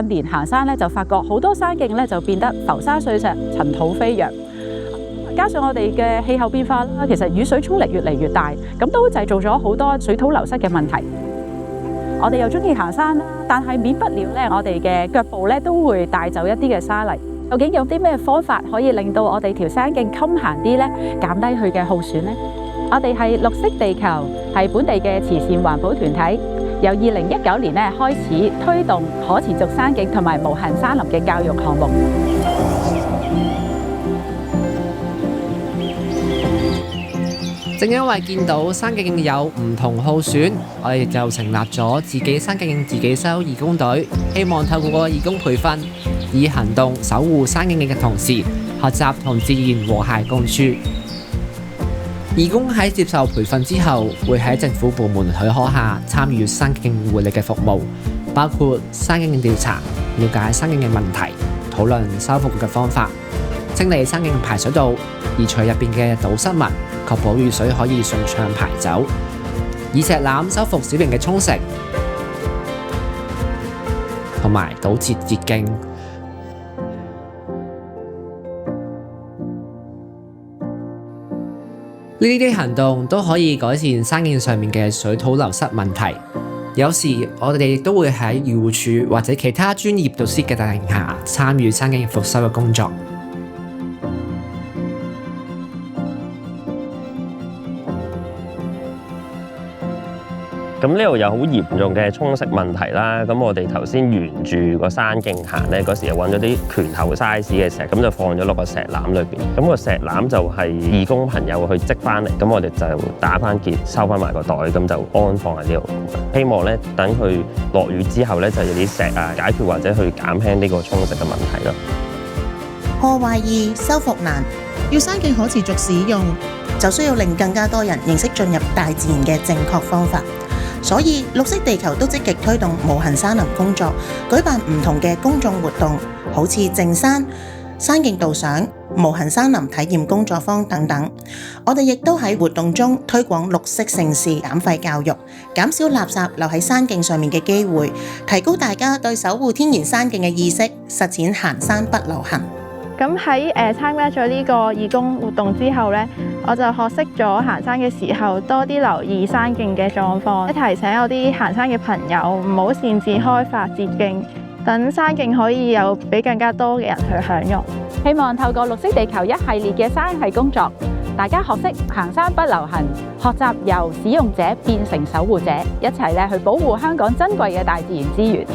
近年行山咧，就發覺好多山徑咧就變得浮沙碎石、塵土飛揚。加上我哋嘅氣候變化啦，其實雨水衝力越嚟越大，咁都製造咗好多水土流失嘅問題。我哋又中意行山啦，但係免不了咧，我哋嘅腳步咧都會帶走一啲嘅沙泥。究竟有啲咩方法可以令到我哋條山徑襟行啲咧，減低佢嘅耗損呢？我哋係綠惜地球，係本地嘅慈善環保團體，由2019年咧開始推動可持續山徑同埋無痕山林嘅教育項目。正因為見到山徑有唔同耗損，我哋就成立咗自己山徑自己收義工隊，希望透過義工培訓，以行動守護山徑嘅同時，學習同自然和諧共處。義工喺接受培訓之後，會喺政府部門許可下參與山徑護理嘅服務，包括山徑調查、了解山徑嘅問題、討論修復嘅方法、清理山徑排水道，移除入邊嘅堵塞物，確保雨水可以順暢排走；以石欖修復小型嘅沖蝕，同埋堵截捷徑。呢啲行動都可以改善山徑上面嘅水土流失問題。有時我哋亦都會喺漁護署或者其他專業導師嘅帶領下，參與山徑復修嘅工作。咁呢度有好嚴重嘅沖蝕問題啦，咁我哋頭先沿住個山徑行咧，嗰時又揾咗啲拳頭 size 嘅石，咁就放咗落個石籃裏邊。咁個石籃就係義工朋友去積翻嚟，咁我哋就打翻結，收翻埋個袋，咁就安放喺呢度。希望咧等佢落雨之後咧，就有啲石啊解決或者去減輕呢個沖蝕嘅問題咯。破壞易，修復難，要山徑可持續使用，就需要令更加多人認識進入大自然嘅正確方法。所以綠惜地球都積極推動無痕山林工作，舉辦唔同嘅公眾活動，好似淨山、山徑導賞、無痕山林體驗工作坊等等。我哋亦都喺活動中推廣綠色盛事、減廢教育，減少垃圾留喺山徑上面嘅機會，提高大家對守護天然山徑嘅意識，實踐行山不留痕。咁喺參加咗呢個義工活動之後呢，我就學識咗行山嘅時候多啲留意山徑嘅狀況，提醒我啲行山嘅朋友唔好擅自開發捷徑，等山徑可以有俾更加多嘅人去享用。希望透過綠惜地球一系列嘅山系工作，大家學識行山不留痕，學習由使用者變成守護者，一齊去保護香港珍貴嘅大自然資源。